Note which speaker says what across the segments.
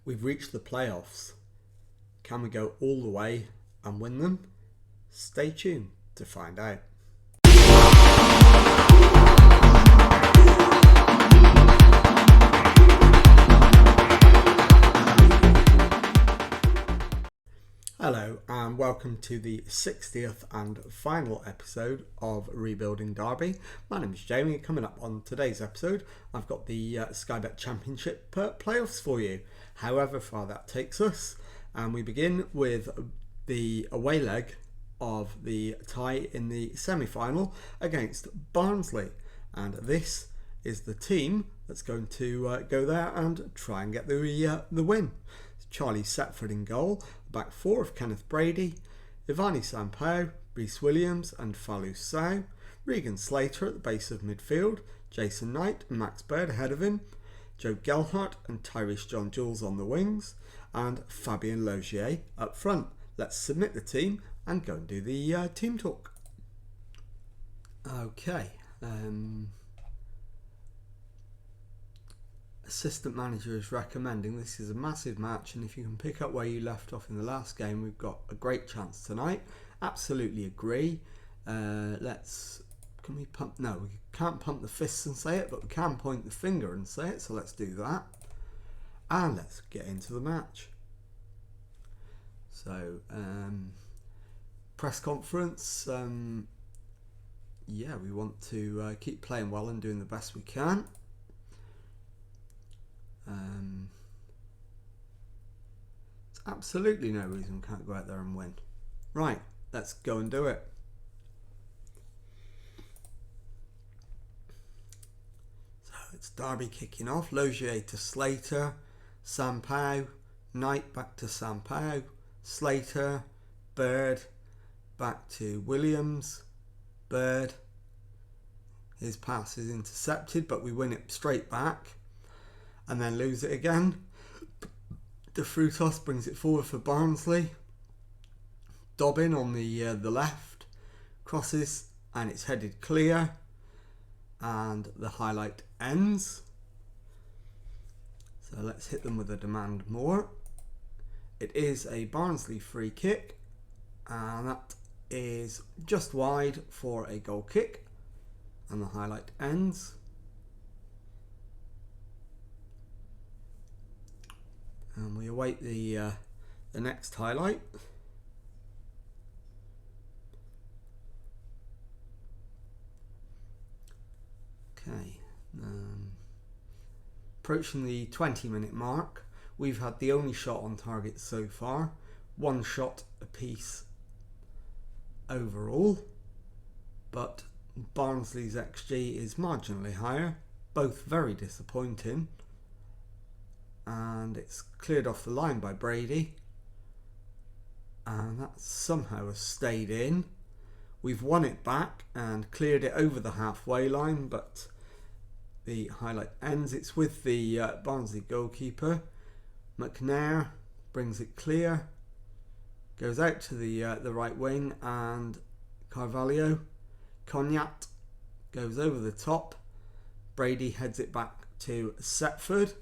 Speaker 1: We've reached the playoffs. Can we go all the way and win them? Stay tuned to find out. Hello and welcome to the 60th and final episode of Rebuilding Derby. My name is Jamie. Coming up on today's episode, I've got the Sky Bet Championship playoffs for you. However far that takes us, and we begin with the away leg of the tie in the semi-final against Barnsley, and this is the team that's going to go there and try and get the win. Charlie Setford in goal, back four of Kenneth Brady, Ivani Sampaio, Rhys Williams and Falou Sow, Regan Slater at the base of midfield, Jason Knight and Max Bird ahead of him, Joe Gelhardt and Tyrese John Jules on the wings, and Fabien Logier up front. Let's submit the team and go and do the team talk. Okay. Assistant manager is recommending this is a massive match, and if you can pick up where you left off in the last game, we've got a great chance tonight. Absolutely agree. Can we pump? No, we can't pump the fists and say it, but we can point the finger and say it, so let's do that. And let's get into the match. So, press conference. Yeah, we want to keep playing well and doing the best we can. There's absolutely no reason we can't go out there and win. Right, let's go and do it. So it's Derby kicking off. Logier to Slater, Sampaio, Knight back to Sampaio, Slater, Bird back to Williams, Bird. His pass is intercepted, but we win it straight back and then lose it again. De Frutos brings it forward for Barnsley. Dobbin on the left crosses and it's headed clear, and the highlight ends. So let's hit them with a demand more. It is a Barnsley free kick, and that is just wide for a goal kick, and the highlight ends. And we await the next highlight. Okay. Approaching the 20-minute mark, we've had the only shot on target so far. One shot apiece overall, but Barnsley's XG is marginally higher. Both very disappointing. And it's cleared off the line by Brady, and that somehow has stayed in. We've won it back and cleared it over the halfway line, but the highlight ends. It's with the Barnsley goalkeeper. McNair brings it clear, goes out to the right wing, and Carvalho Cognac goes over the top. Brady heads it back to Setford,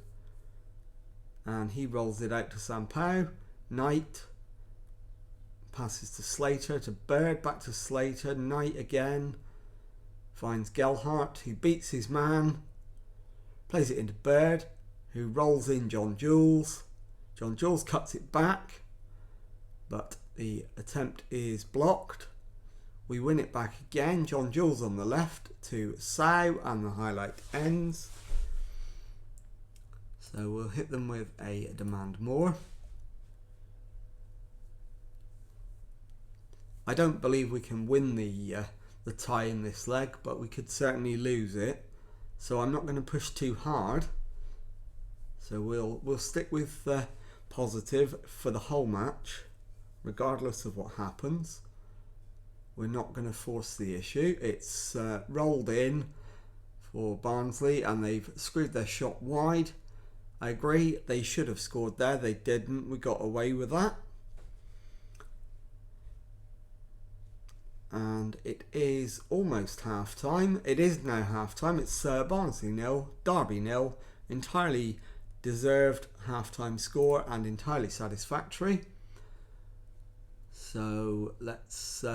Speaker 1: and he rolls it out to Sampaio. Knight passes to Slater, to Bird, back to Slater. Knight again finds Gelhardt, who beats his man, plays it into Bird, who rolls in John Jules. John Jules cuts it back, but the attempt is blocked. We win it back again. John Jules on the left to Sow, and the highlight ends. So we'll hit them with a demand more. I don't believe we can win the tie in this leg, but we could certainly lose it. So I'm not going to push too hard. So we'll stick with positive for the whole match, regardless of what happens. We're not going to force the issue. It's rolled in for Barnsley, and they've screwed their shot wide. I agree, they should have scored there. They didn't. We got away with that. And it is almost half time. It is now half time. It's Barnsley 0, Derby 0. Entirely deserved half-time score and entirely satisfactory. So let's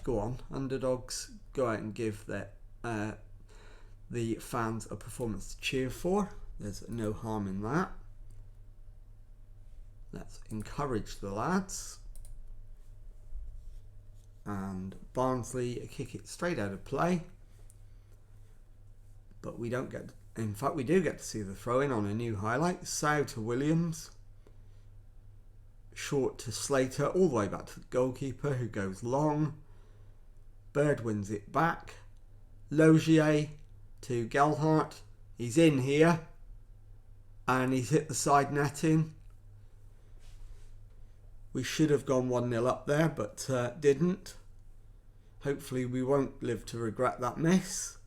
Speaker 1: go on. Underdogs, go out and give the fans a performance to cheer for. There's no harm in that. Let's encourage the lads. And Barnsley kick it straight out of play. But we don't get... In fact, we do get to see the throw-in on a new highlight. Sow to Williams. Short to Slater, all the way back to the goalkeeper, who goes long. Bird wins it back. Logier to Gelhardt. He's in here. And he's hit the side netting. We should have gone 1-0 up there, but didn't. Hopefully we won't live to regret that miss.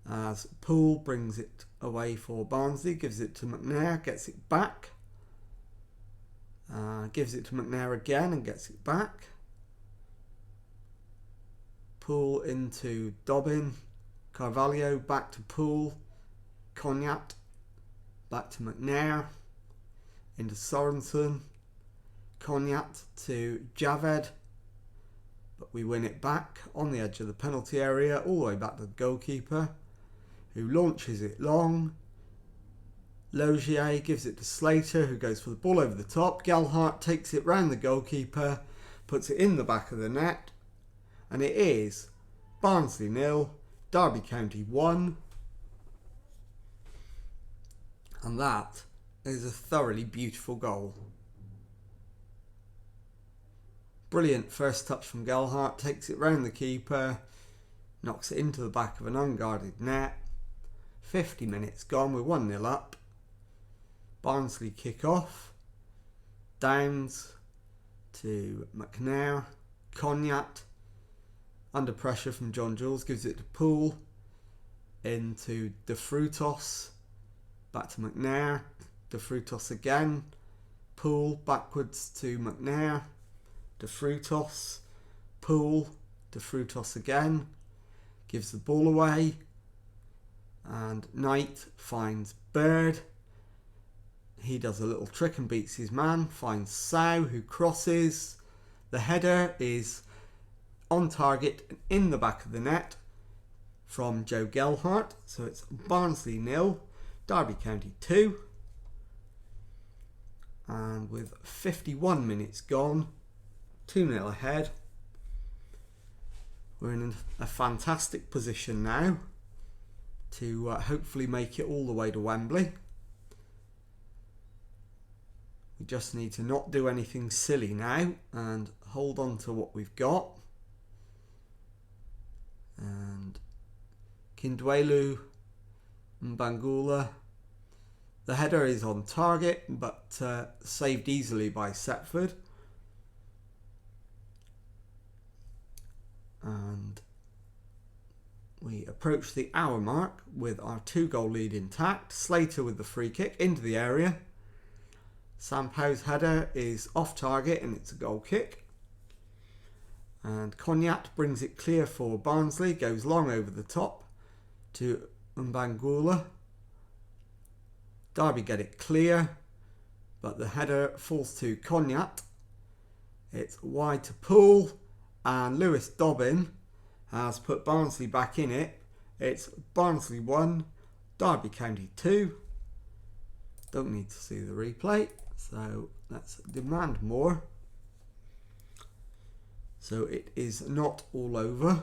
Speaker 1: As Poole brings it away for Barnsley, gives it to McNair, gets it back. Gives it to McNair again and gets it back. Poole into Dobbin. Carvalho back to Poole. Cognac back to McNair. Into Sorensen. Cognac to Javed. But we win it back on the edge of the penalty area, all the way back to the goalkeeper, who launches it long. Logier gives it to Slater, who goes for the ball over the top. Gelhardt takes it round the goalkeeper, puts it in the back of the net, and it is Barnsley 0, Derby County 1. And that is a thoroughly beautiful goal. Brilliant first touch from Gelhardt, takes it round the keeper, knocks it into the back of an unguarded net. 50 minutes gone, we're 1-0 up. Barnsley kick off. Downs to McNair. Cognac, under pressure from John Jules, gives it to Poole. Into De Frutos. Back to McNair. De Frutos again. Poole backwards to McNair. De Frutos. Poole. De Frutos again. Gives the ball away. And Knight finds Bird. He does a little trick and beats his man. Finds Sow, who crosses. The header is on target and in the back of the net from Joe Gelhardt. So it's Barnsley 0, Derby County 2. And with 51 minutes gone, 2-0 ahead. We're in a fantastic position now to hopefully make it all the way to Wembley. We just need to not do anything silly now and hold on to what we've got. And Kindwelu and Bangula. The header is on target, but saved easily by Setford. And we approach the hour mark with our 2-goal lead intact. Slater with the free kick into the area. Sampau's header is off target and it's a goal kick. And Cognac brings it clear for Barnsley, goes long over the top to Mbangula. Derby get it clear, but the header falls to Cognac. It's wide to Poole, and Lewis Dobbin has put Barnsley back in it. It's Barnsley 1, Derby County 2. Don't need to see the replay, so let's demand more. So it is not all over.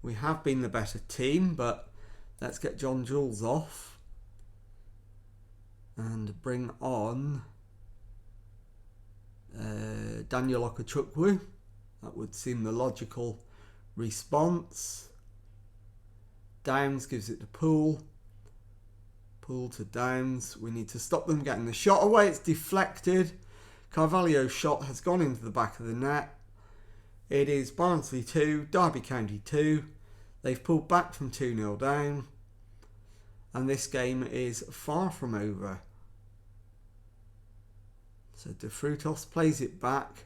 Speaker 1: We have been the better team, but let's get John Jules off and bring on Daniel Okachukwu. That would seem the logical response. Downs gives it to Poole. Poole to Downs. We need to stop them getting the shot away. It's deflected. Carvalho's shot has gone into the back of the net. It is Barnsley 2, Derby County 2. They've pulled back from 2-0 down. And this game is far from over. So De Frutos plays it back.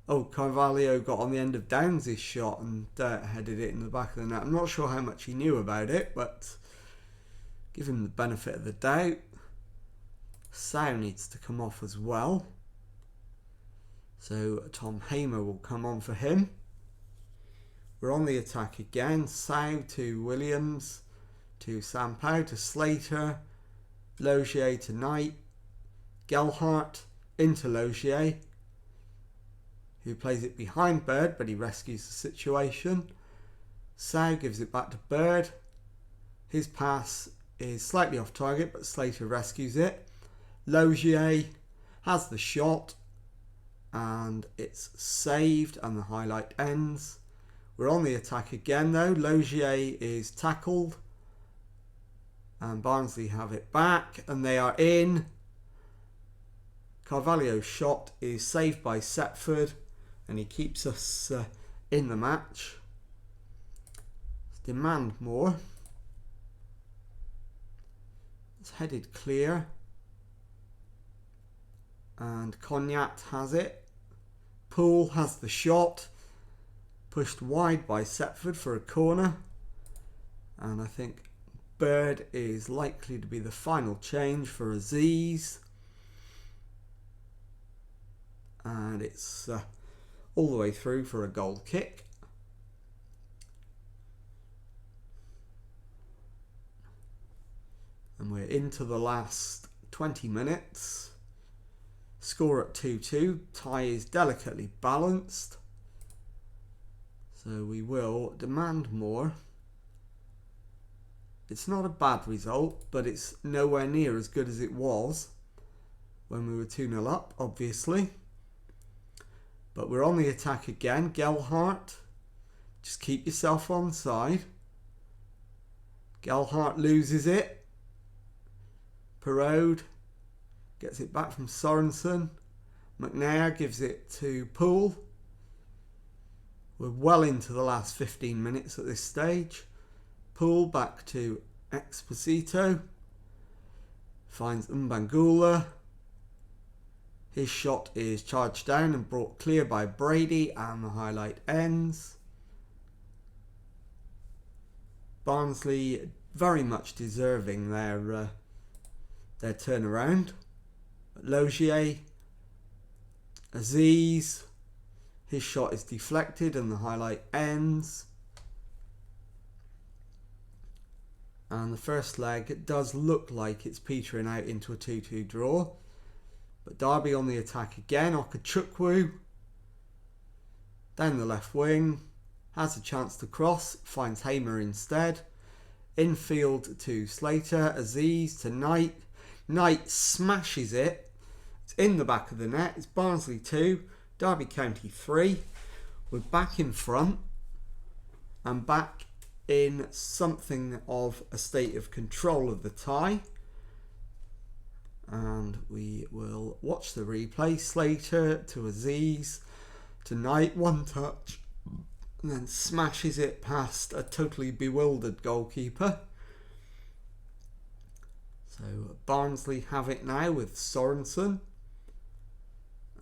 Speaker 1: Oh, Carvalho got on the end of Downs' shot and headed it in the back of the net. I'm not sure how much he knew about it, but give him the benefit of the doubt. Sau needs to come off as well. So Tom Hamer will come on for him. We're on the attack again. Sau to Williams, to Sampao, to Slater, Logier to Knight, Gelhardt into Logier, who plays it behind Bird, but he rescues the situation. Sau gives it back to Bird. His pass is slightly off target, but Slater rescues it. Logier has the shot, and it's saved, and the highlight ends. We're on the attack again though. Logier is tackled, and Barnsley have it back, and they are in. Carvalho's shot is saved by Setford, and he keeps us in the match. Let's demand more. It's headed clear, and Cognac has it. Poole has the shot, pushed wide by Setford for a corner, and I think Bird is likely to be the final change for Aziz, and it's all the way through for a goal kick. And we're into the last 20 minutes. Score at 2-2. Tie is delicately balanced, so we will demand more. It's not a bad result, but it's nowhere near as good as it was when we were 2-0 up, obviously. But we're on the attack again. Gelhardt, just keep yourself on side. Gelhardt loses it. Perraud gets it back from Sorensen. McNair gives it to Poole. We're well into the last 15 minutes at this stage. Poole back to Exposito. Finds Mbangula. His shot is charged down and brought clear by Brady, and the highlight ends. Barnsley very much deserving their turnaround. Logier, Aziz, his shot is deflected and the highlight ends. And the first leg does look like it's petering out into a 2-2 draw. But Derby on the attack again. Okechukwu down the left wing, has a chance to cross, finds Hamer instead. Infield to Slater, Aziz to Knight. Knight smashes it. It's in the back of the net. It's Barnsley 2, Derby County 3. We're back in front and back in something of a state of control of the tie. And we will watch the replay. Slater to Aziz to Knight, one touch, and then smashes it past a totally bewildered goalkeeper. So Barnsley have it now with Sorensen,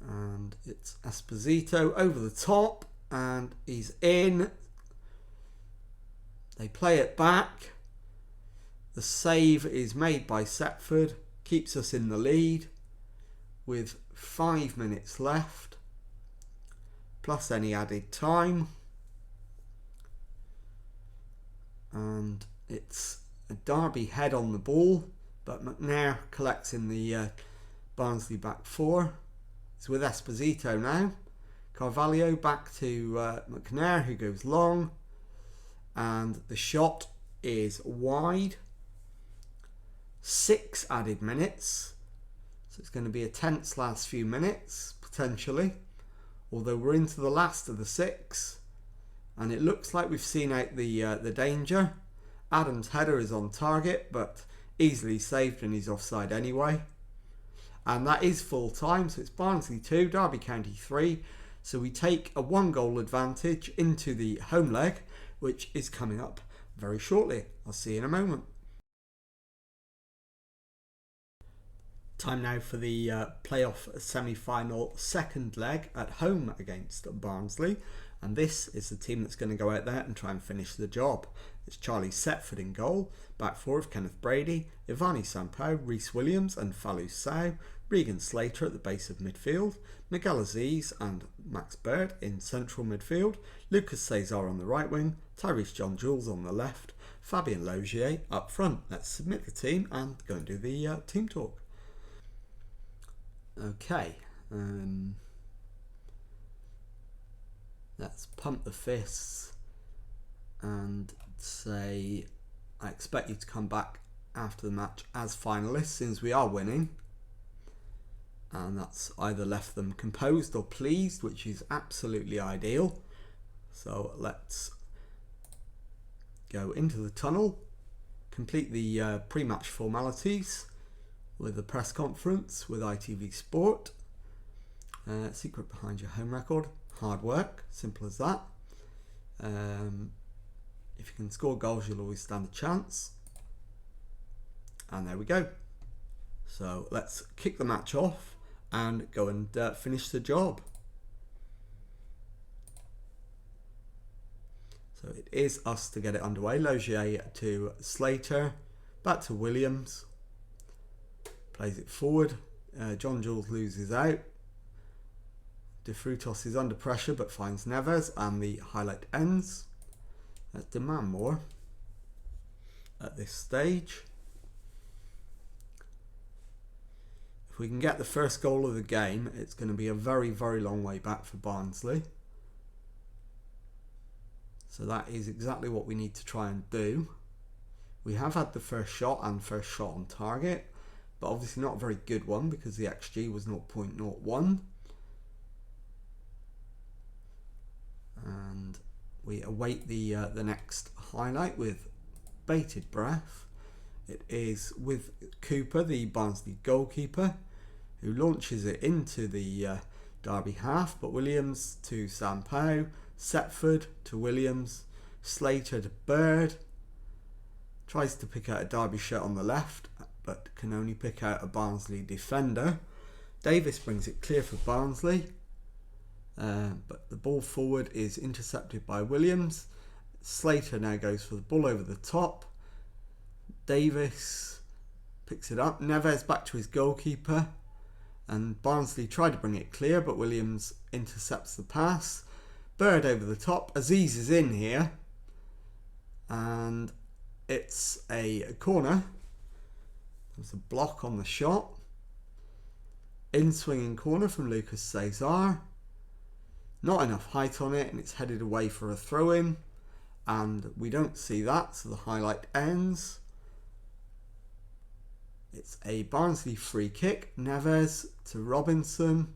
Speaker 1: and it's Esposito over the top, and he's in. They play it back. The save is made by Setford, keeps us in the lead with 5 minutes left, plus any added time. And it's a Derby head on the ball, but McNair collects in the Barnsley back four. It's with Esposito now. Carvalho back to McNair, who goes long, and the shot is wide. 6 added minutes, so it's going to be a tense last few minutes potentially, although we're into the last of the 6, and it looks like we've seen out the danger. Adams' header is on target, but easily saved, and he's offside anyway. And that is full time, so it's Barnsley 2, Derby County 3. So we take a 1-goal advantage into the home leg, which is coming up very shortly. I'll see you in a moment. Time now for the playoff semi-final second leg at home against Barnsley, and this is the team that's going to go out there and try and finish the job. It's Charlie Setford in goal, back four of Kenneth Brady, Ivani Sampao, Rhys Williams and Falou Sow, Regan Slater at the base of midfield, Miguel Aziz and Max Bird in central midfield, Lucas Cesar on the right wing, Tyrese John Jules on the left, Fabien Logier up front. Let's submit the team and go and do the team talk. Okay, let's pump the fists and say I expect you to come back after the match as finalists since we are winning, and that's either left them composed or pleased, which is absolutely ideal. So let's go into the tunnel, complete the pre-match formalities with a press conference with ITV Sport. Secret behind your home record, hard work, simple as that. If you can score goals, you'll always stand a chance. And there we go. So let's kick the match off and go and finish the job. So it is us to get it underway. Logier to Slater, back to Williams. Plays it forward. John Jules loses out. De Frutos is under pressure but finds Neves, and the highlight ends. Let's demand more at this stage. If we can get the first goal of the game, it's going to be a very, very long way back for Barnsley. So that is exactly what we need to try and do. We have had the first shot and first shot on target, but obviously not a very good one because the XG was 0.01. And we await the next highlight with bated breath. It is with Cooper, the Barnsley goalkeeper, who launches it into the Derby half, but Williams to Sampao, Setford to Williams, Slater to Bird. Tries to pick out a Derby shirt on the left, but can only pick out a Barnsley defender. Davis brings it clear for Barnsley, but the ball forward is intercepted by Williams. Slater now goes for the ball over the top. Davis picks it up. Neves back to his goalkeeper, and Barnsley tried to bring it clear, but Williams intercepts the pass. Bird over the top. Aziz is in here, and it's a corner. There's a block on the shot. In swinging corner from Lucas Cesar. Not enough height on it, and it's headed away for a throw-in. And we don't see that, so the highlight ends. It's a Barnsley free kick. Neves to Robinson.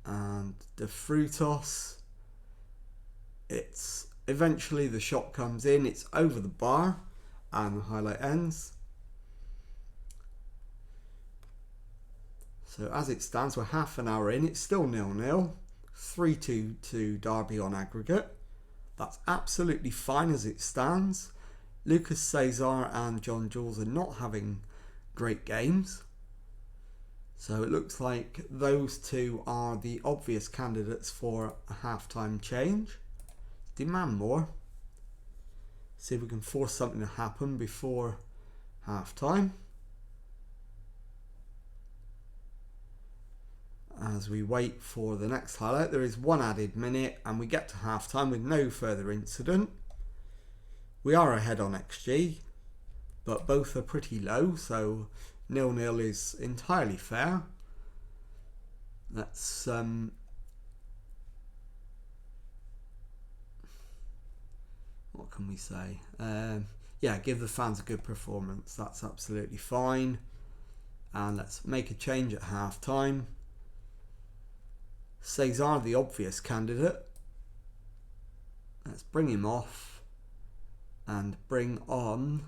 Speaker 1: And De Frutos. It's eventually the shot comes in. It's over the bar. And the highlight ends. So as it stands, we're half an hour in. It's still 0-0. 3-2 to Derby on aggregate. That's absolutely fine as it stands. Lucas Cesar and John Jules are not having great games. So it looks like those two are the obvious candidates for a half-time change. Demand more. See if we can force something to happen before half-time. As we wait for the next highlight, there is one added minute and we get to half-time with no further incident. We are ahead on XG, but both are pretty low, so 0-0 is entirely fair. Let's what can we say? Yeah, give the fans a good performance. That's absolutely fine. And let's make a change at half-time. Cesar, the obvious candidate. Let's bring him off and bring on...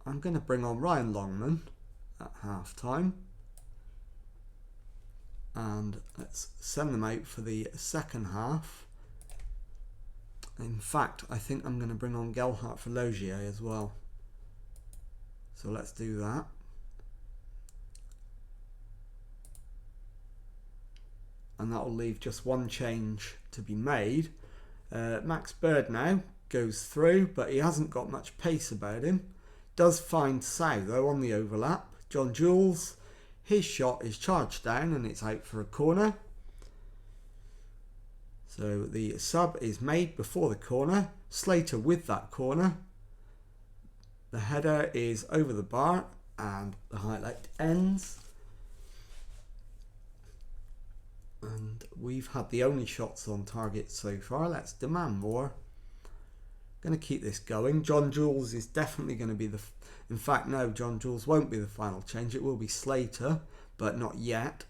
Speaker 1: I'm going to bring on Ryan Longman at half-time. And let's send them out for the second half. In fact, I think I'm going to bring on Gelhardt for Logier as well. So let's do that. And that will leave just one change to be made. Max Bird now goes through, but he hasn't got much pace about him. Does find Sow though on the overlap. John Jules, his shot is charged down and it's out for a corner. So the sub is made before the corner. Slater with that corner. The header is over the bar and the highlight ends. And we've had the only shots on target so far. Let's demand more. Going to keep this going. John Jules is definitely going to be the... In fact, no, John Jules won't be the final change. It will be Slater, but not yet.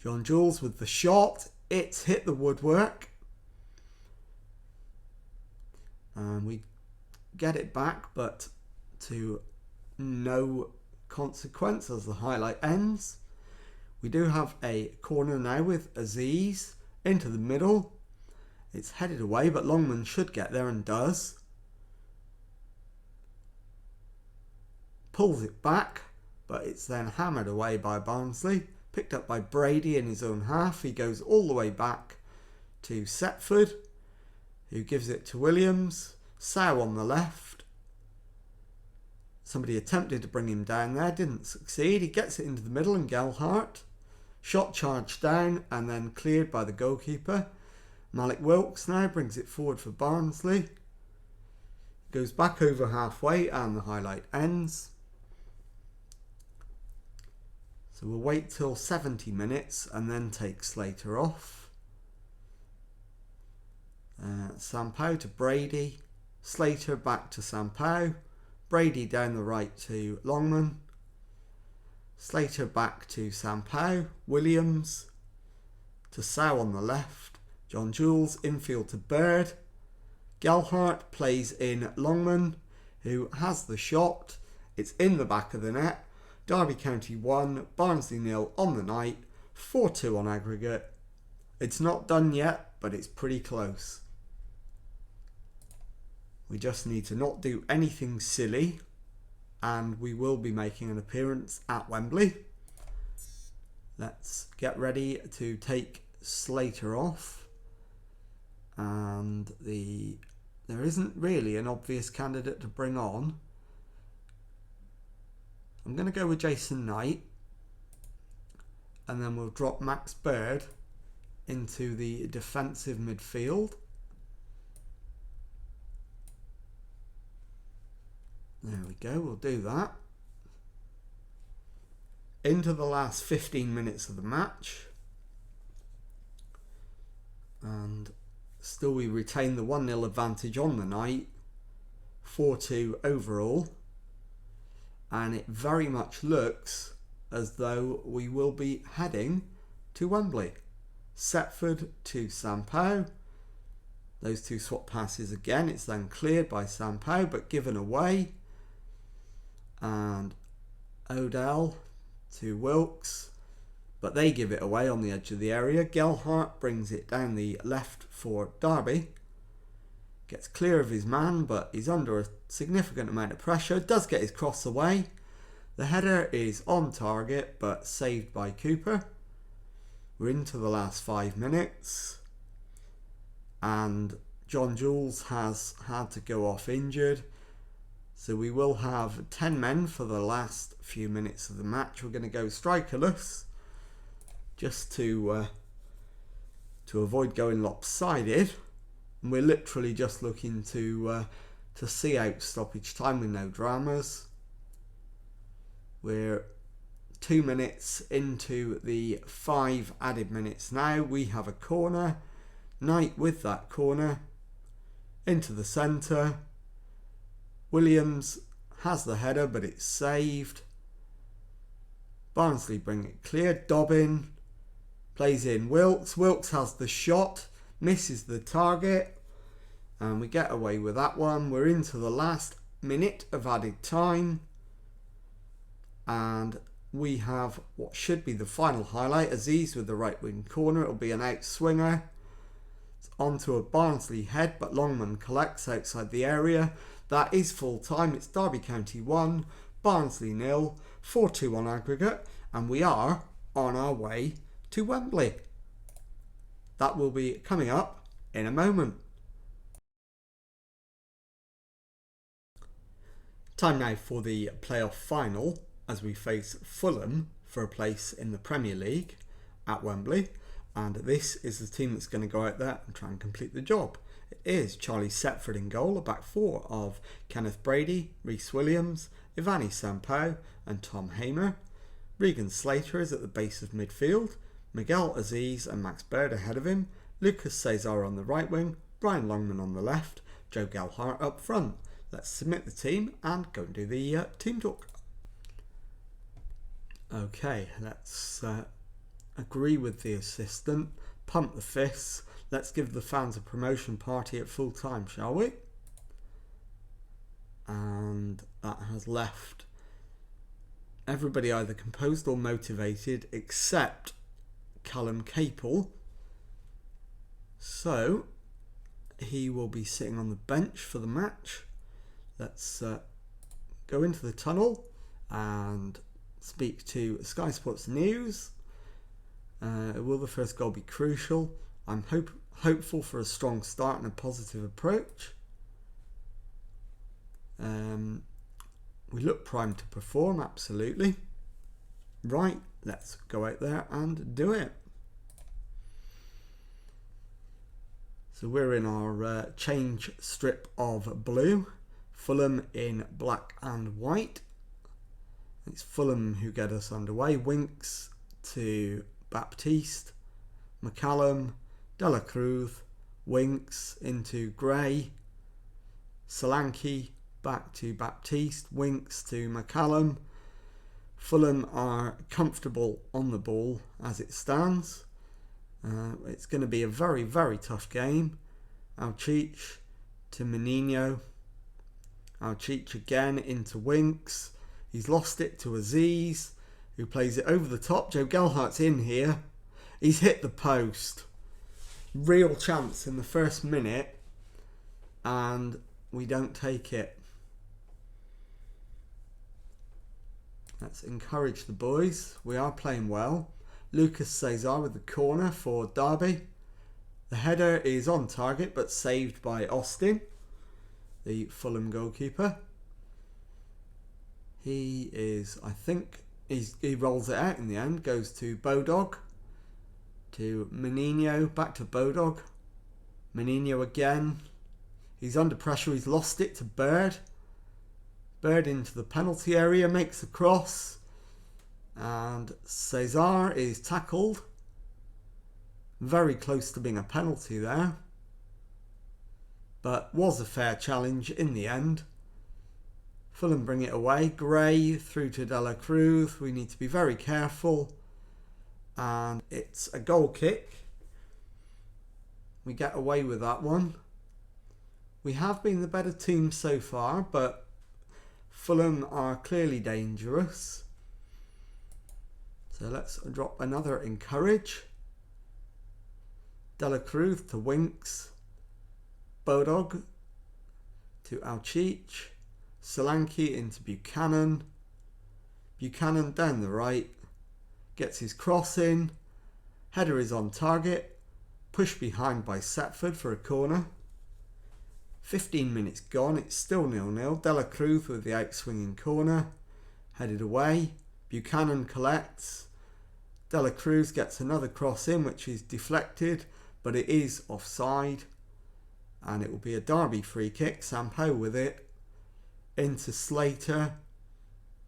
Speaker 1: John Jules with the shot. It's hit the woodwork. And we get it back, but to no consequence as the highlight ends. We do have a corner now with Aziz into the middle. It's headed away, but Longman should get there and does. Pulls it back, but it's then hammered away by Barnsley. Picked up by Brady in his own half. He goes all the way back to Setford, who gives it to Williams. Sow on the left. Somebody attempted to bring him down there, didn't succeed. He gets it into the middle and Gelhardt. Shot charged down and then cleared by the goalkeeper. Malik Wilkes now brings it forward for Barnsley. Goes back over halfway and the highlight ends. So we'll wait till 70 minutes and then take Slater off. Sampao to Brady. Slater back to Sampao. Brady down the right to Longman. Slater back to Sampao. Williams to Sow on the left. John Jules infield to Bird. Gelhardt plays in Longman, who has the shot. It's in the back of the net. Derby County 1, Barnsley 0 on the night. 4-2 on aggregate. It's not done yet, but it's pretty close. We just need to not do anything silly, and we will be making an appearance at Wembley. Let's get ready to take Slater off. And there isn't really an obvious candidate to bring on. I'm going to go with Jason Knight, and then we'll drop Max Bird into the defensive midfield. There we go, we'll do that. Into the last 15 minutes of the match. And still we retain the 1-0 advantage on the night. 4-2 overall. And it very much looks as though we will be heading to Wembley. Setford to Sampao. Those two swap passes again. It's then cleared by Sampao but given away. And Odell to Wilkes, but they give it away on the edge of the area. Gelhardt brings it down the left for Derby. Gets clear of his man, but he's under a significant amount of pressure. Does get his cross away. The header is on target, but saved by Cooper. We're into the last 5 minutes. And John Jules has had to go off injured. So we will have 10 men for the last few minutes of the match. We're going to go strikerless, just to avoid going lopsided. And we're literally just looking to see out stoppage time with no dramas. We're 2 minutes into the 5 added minutes now. We have a corner. Knight with that corner into the centre. Williams has the header, but it's saved. Barnsley bring it clear. Dobbin plays in Wilkes. Wilkes has the shot, misses the target, and we get away with that one. We're into the last minute of added time, and we have what should be the final highlight. Aziz with the right wing corner. It'll be an out swinger. It's onto a Barnsley head, but Longman collects outside the area. That is full time. It's Derby County 1, Barnsley 0, 4-2 on aggregate, and we are on our way to Wembley. That will be coming up in a moment. Time now for the playoff final as we face Fulham for a place in the Premier League at Wembley, and this is the team that's going to go out there and try and complete the job. It is Charlie Setford in goal, a back four of Kenneth Brady, Rhys Williams, Ivani Sampaio and Tom Hamer. Regan Slater is at the base of midfield, Miguel Aziz and Max Baird ahead of him, Lucas Cesar on the right wing, Brian Longman on the left, Joe Gelhardt up front. Let's submit the team and go and do the team talk. Okay, let's agree with the assistant, pump the fists. Let's give the fans a promotion party at full time, shall we? And that has left everybody either composed or motivated except Callum Capel. So he will be sitting on the bench for the match. Let's go into the tunnel and speak to Sky Sports News. Will the first goal be crucial? I'm hopeful for a strong start and a positive approach. We look primed to perform, absolutely. Right, let's go out there and do it. So we're in our change strip of blue. Fulham in black and white. It's Fulham who get us underway. Winks to Baptiste, McCallum, Dela Cruz, Winks into Gray, Solanke back to Baptiste, Winks to McCallum. Fulham are comfortable on the ball as it stands. It's going to be a very, very tough game. Alchich to Menino. Alchich again into Winks. He's lost it to Aziz, who plays it over the top. Joe Gelhardt's in here. He's hit the post. Real chance in the first minute, and we don't take it. Let's encourage the boys. We are playing well. Lucas Cesar with the corner for Derby. The header is on target but saved by Austin, the Fulham goalkeeper. He is, I think, he rolls it out in the end. Goes to Bodog. To Menino. Back to Bodog. Menino again. He's under pressure. He's lost it to Bird. Bird into the penalty area. Makes the cross. And Cesar is tackled. Very close to being a penalty there. But was a fair challenge in the end. Fulham bring it away. Gray through to Dela Cruz. We need to be very careful. And it's a goal kick. We get away with that one. We have been the better team so far, but Fulham are clearly dangerous. So let's drop another encourage. Dela Cruz to Winks. Bodog to Alchich. Solanke into Buchanan. Buchanan down the right. Gets his cross in. Header is on target. Pushed behind by Setford for a corner. 15 minutes gone. It's still 0-0. Dela Cruz with the outswinging corner. Headed away. Buchanan collects. Dela Cruz gets another cross in, which is deflected, but it is offside. And it will be a Derby free kick. Sampaio with it. Into Slater.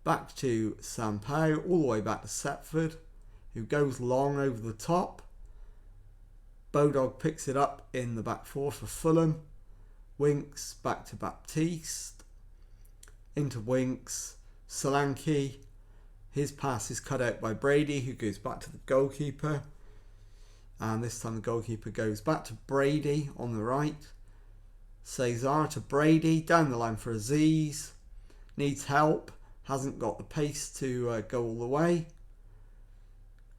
Speaker 1: Back to Sampaio. All the way back to Setford, who goes long over the top. Bodog picks it up in the back four for Fulham. Winks back to Baptiste. Into Winks. Solanke. His pass is cut out by Brady, who goes back to the goalkeeper. And this time the goalkeeper goes back to Brady on the right. Cesar to Brady. Down the line for Aziz. Needs help. Hasn't got the pace to go all the way.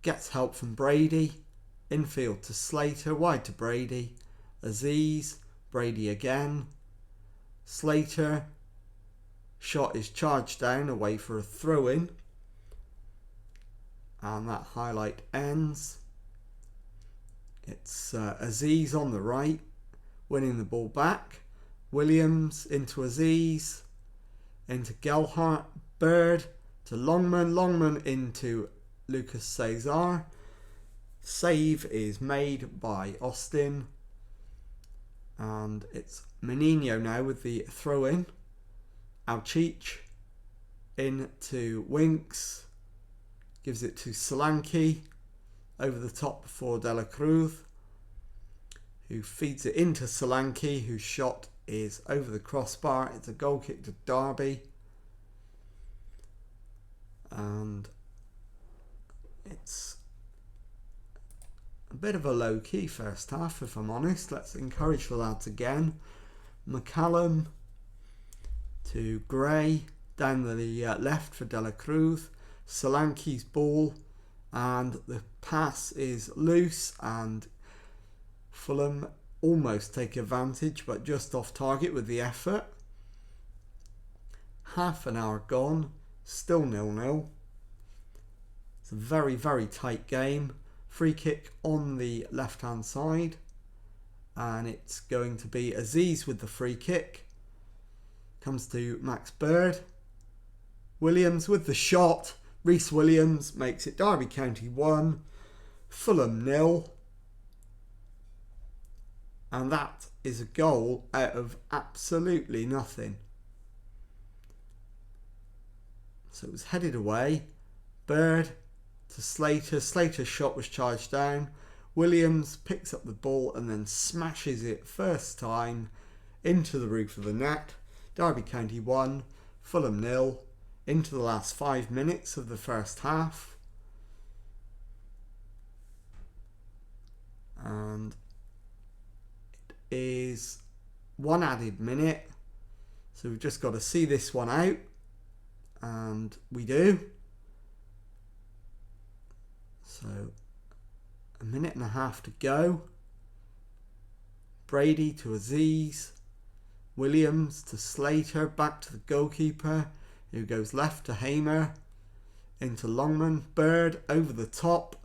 Speaker 1: Gets help from Brady. Infield to Slater. Wide to Brady. Aziz. Brady again. Slater. Shot is charged down away for a throw-in. And that highlight ends. It's Aziz on the right, winning the ball back. Williams into Aziz, into Gelhardt, Bird to Longman, Longman into Lucas Cesar. Save is made by Austin. And it's Menino now with the throw-in. Alcic into Winks. Gives it to Solanke. Over the top for De La Cruz, who feeds it into Solanke, whose shot is over the crossbar. It's a goal kick to Derby. And it's a bit of a low-key first half, if I'm honest. Let's encourage the lads again. McCallum to Gray, down the left for De La Cruz. Solanke's ball, and the pass is loose, and Fulham almost take advantage, but just off target with the effort. Half an hour gone, still 0-0. It's a very, very tight game. Free kick on the left-hand side, and it's going to be Aziz with the free kick. Comes to Max Bird. Williams with the shot. Reece Williams makes it Derby County 1, Fulham 0. And that is a goal out of absolutely nothing. So it was headed away. Bird to Slater. Slater's shot was charged down. Williams picks up the ball and then smashes it first time into the roof of the net. Derby County 1, Fulham 0. Into the last 5 minutes of the first half. And it is 1 added minute. So we've just got to see this one out. And we do. So 1.5 minutes to go. Brady to Aziz. Williams to Slater. Back to the goalkeeper, who goes left to Hamer, into Longman. Bird over the top,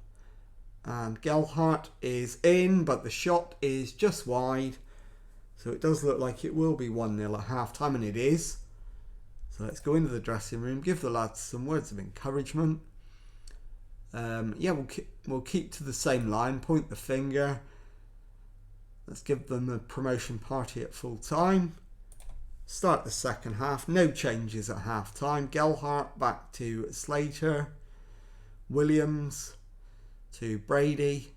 Speaker 1: and Gelhardt is in, but the shot is just wide. So it does look like it will be 1-0 at half time, and it is. So let's go into the dressing room, give the lads some words of encouragement. We'll keep to the same line, point the finger. Let's give them a promotion party at full time. Start the second half. No changes at half time. Gelhardt back to Slater. Williams to Brady.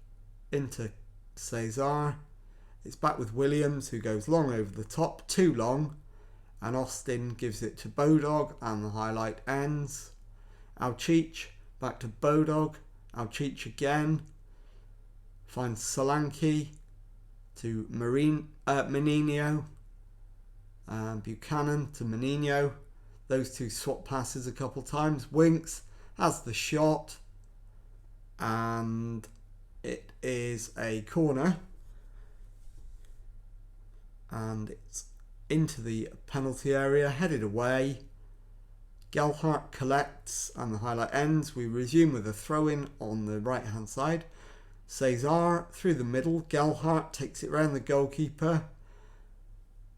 Speaker 1: Into Cesar. It's back with Williams, who goes long over the top. Too long. And Austin gives it to Bodog, and the highlight ends. Alcic back to Bodog. Alcic again. Finds Solanke to Menino. Buchanan to Menino. Those two swap passes a couple times. Winks has the shot, and it is a corner, and it's into the penalty area, headed away. Gelhardt collects, and the highlight ends. We resume with a throw-in on the right hand side. Cesar through the middle. Gelhardt takes it round the goalkeeper,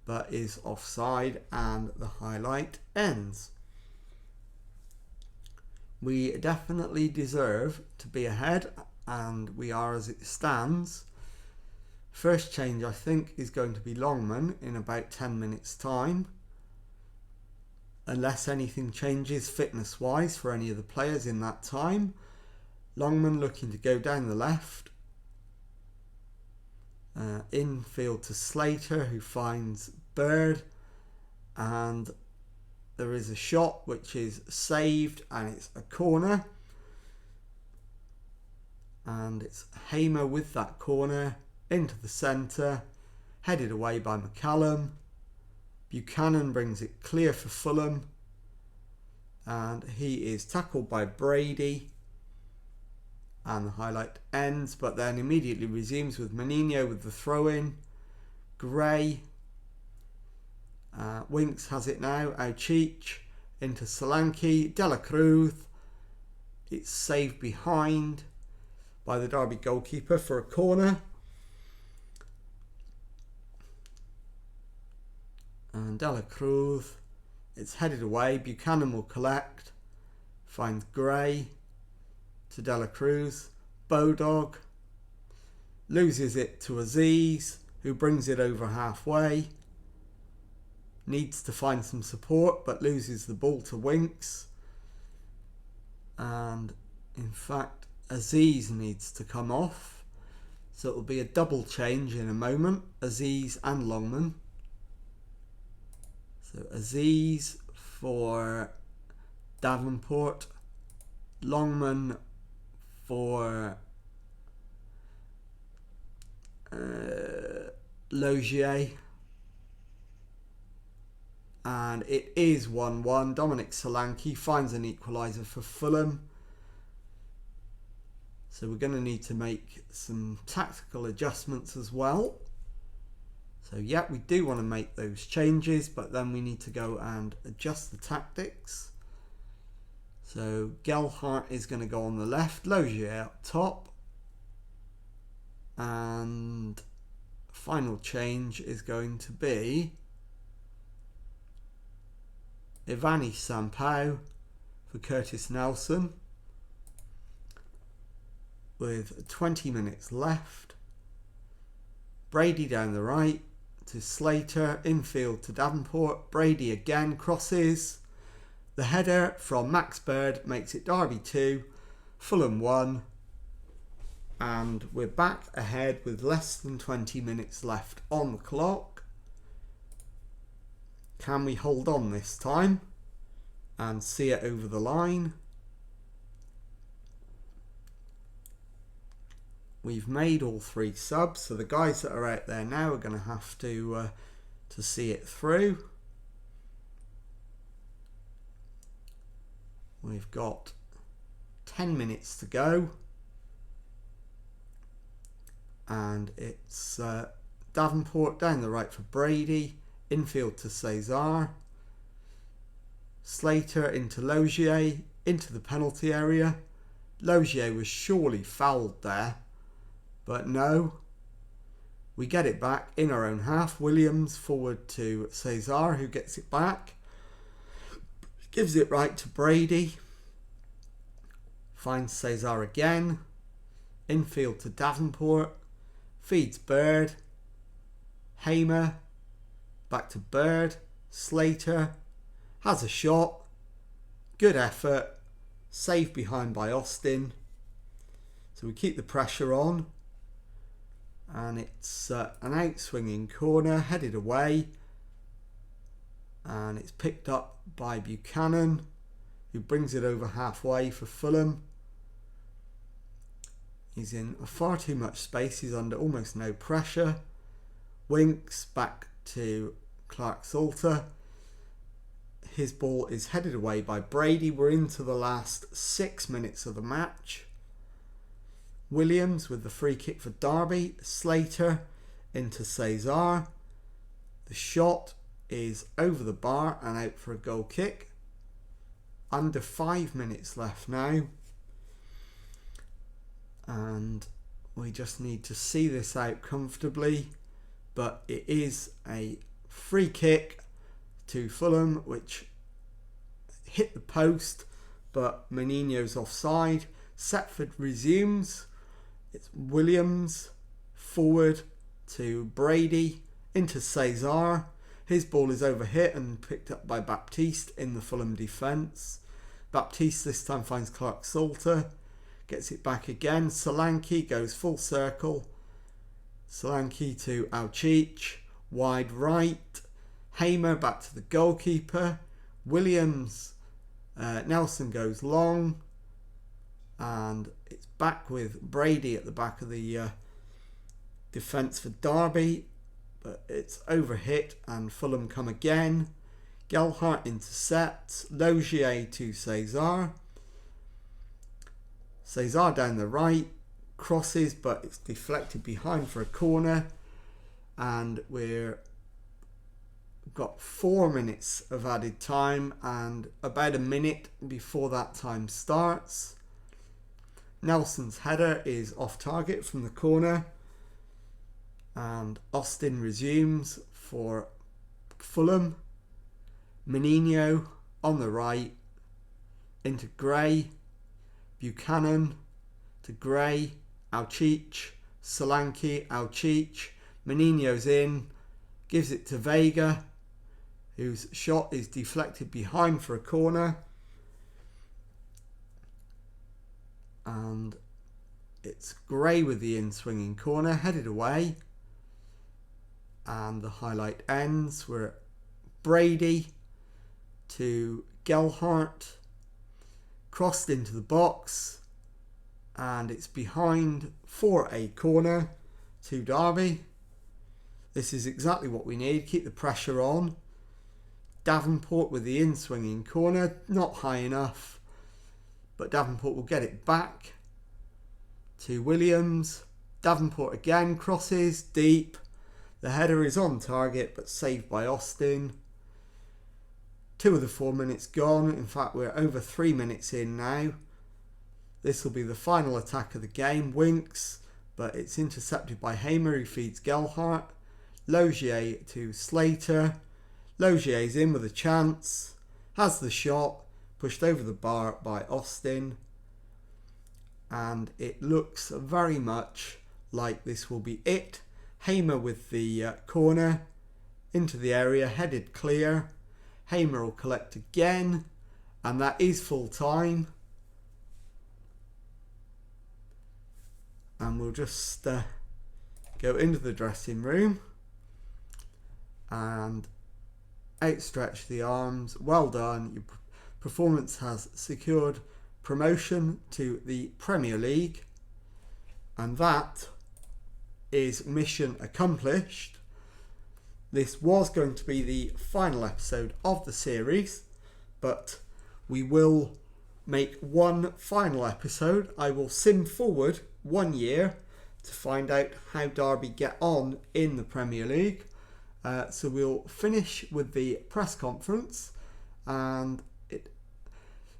Speaker 1: but is offside, and the highlight ends. We definitely deserve to be ahead, and we are as it stands. First change, I think, is going to be Longman in about 10 minutes time, unless anything changes fitness wise for any of the players in that time. Longman looking to go down the left, infield to Slater, who finds Bird, and there is a shot which is saved, and it's a corner, and it's Hamer with that corner into the centre, headed away by McCallum. Buchanan brings it clear for Fulham, and he is tackled by Brady, and the highlight ends, but then immediately resumes with Menino with the throw-in. Gray Winks has it now. Aucic into Solanke. De La Cruz. It's saved behind by the Derby goalkeeper for a corner. And De La Cruz. It's headed away. Buchanan will collect. Finds Gray to De La Cruz. Bodog loses it to Aziz, who brings it over halfway. Needs to find some support, but loses the ball to Winks. And in fact, Aziz needs to come off. So it'll be a double change in a moment. Aziz and Longman. So Aziz for Davenport. Longman for Logier. And it is 1-1. Dominic Solanke finds an equaliser for Fulham. So we're going to need to make some tactical adjustments as well. So yeah, we do want to make those changes, but then we need to go and adjust the tactics. So Gelhardt is going to go on the left, Logier up top. And final change is going to be Ivani Sampaio for Curtis Nelson. With 20 minutes left. Brady down the right to Slater, infield to Davenport. Brady again crosses. The header from Max Bird makes it Derby 2, Fulham 1. And we're back ahead with less than 20 minutes left on the clock. Can we hold on this time and see it over the line? We've made all 3 subs, so the guys that are out there now are going to have to see it through. We've got 10 minutes to go. And it's Davenport down the right for Brady. Infield to Cesar. Slater into Logier. Into the penalty area. Logier was surely fouled there. But no. We get it back in our own half. Williams forward to Cesar, who gets it back. Gives it right to Brady. Finds Cesar again. Infield to Davenport. Feeds Bird. Hamer. Back to Bird. Slater. Has a shot. Good effort. Saved behind by Austin. So we keep the pressure on. And it's an outswinging corner. Headed away. And it's picked up by Buchanan, who brings it over halfway for Fulham. He's in far too much space. He's under almost no pressure. Winks back to Clark Salter. His ball is headed away by Brady. We're into the last 6 minutes of the match. Williams with the free kick for Derby. Slater into Cesar. The shot is over the bar and out for a goal kick. Under 5 minutes left now. And we just need to see this out comfortably. But it is a free kick to Fulham, which hit the post, but Menino's offside. Setford resumes. It's Williams forward to Brady into Cesar. His ball is overhit and picked up by Baptiste in the Fulham defence. Baptiste this time finds Clark Salter. Gets it back again. Solanke goes full circle. Solanke to Aucic. Wide right. Hamer back to the goalkeeper. Williams. Nelson goes long. And it's back with Brady at the back of the defence for Derby. But it's overhit and Fulham come again. Gelhardt intercepts. Logier to Cesar. Cesar down the right. Crosses, but it's deflected behind for a corner. And we're We've got 4 minutes of added time and about a minute before that time starts. Nelson's header is off target from the corner, and Austin resumes for Fulham. Menino on the right into Gray, Buchanan to Gray, Alcic, Solanke, Alcic, Menino's in, gives it to Vega, whose shot is deflected behind for a corner, and it's Gray with the in-swinging corner, headed away, and the highlight ends. We're at Brady to Gelhardt, crossed into the box, and it's behind for a corner to Derby. This is exactly what we need, keep the pressure on. Davenport with the in-swinging corner, not high enough, but Davenport will get it back to Williams. Davenport again crosses deep. The header is on target but saved by Austin. 2 of the 4 minutes gone. In fact, we're over 3 minutes in now. This will be the final attack of the game. Winks, but it's intercepted by Hamer, who feeds Gelhardt. Logier to Slater. Logier's in with a chance. Has the shot. Pushed over the bar by Austin. And it looks very much like this will be it. Hamer with the corner into the area, headed clear. Hamer will collect again, and that is full time. And we'll just go into the dressing room and outstretch the arms. Well done. Your performance has secured promotion to the Premier League, and that is mission accomplished. This was going to be the final episode of the series, but we will make one final episode. I will sim forward 1 year to find out how Derby get on in the Premier League. So we'll finish with the press conference, and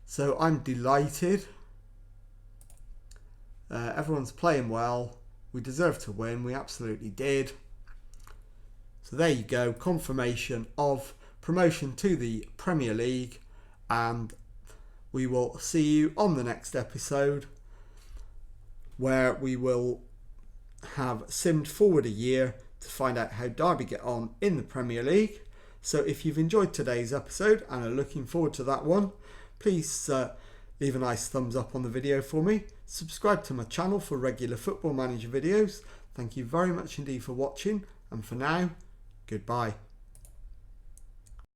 Speaker 1: so I'm delighted. Everyone's playing well. We deserve to win. We absolutely did. So there you go, confirmation of promotion to the Premier League, and we will see you on the next episode, where we will have simmed forward a year to find out how Derby get on in the Premier League. So if you've enjoyed today's episode and are looking forward to that one, please leave a nice thumbs up on the video for me. Subscribe to my channel for regular Football Manager videos. Thank you very much indeed for watching, and for now, goodbye.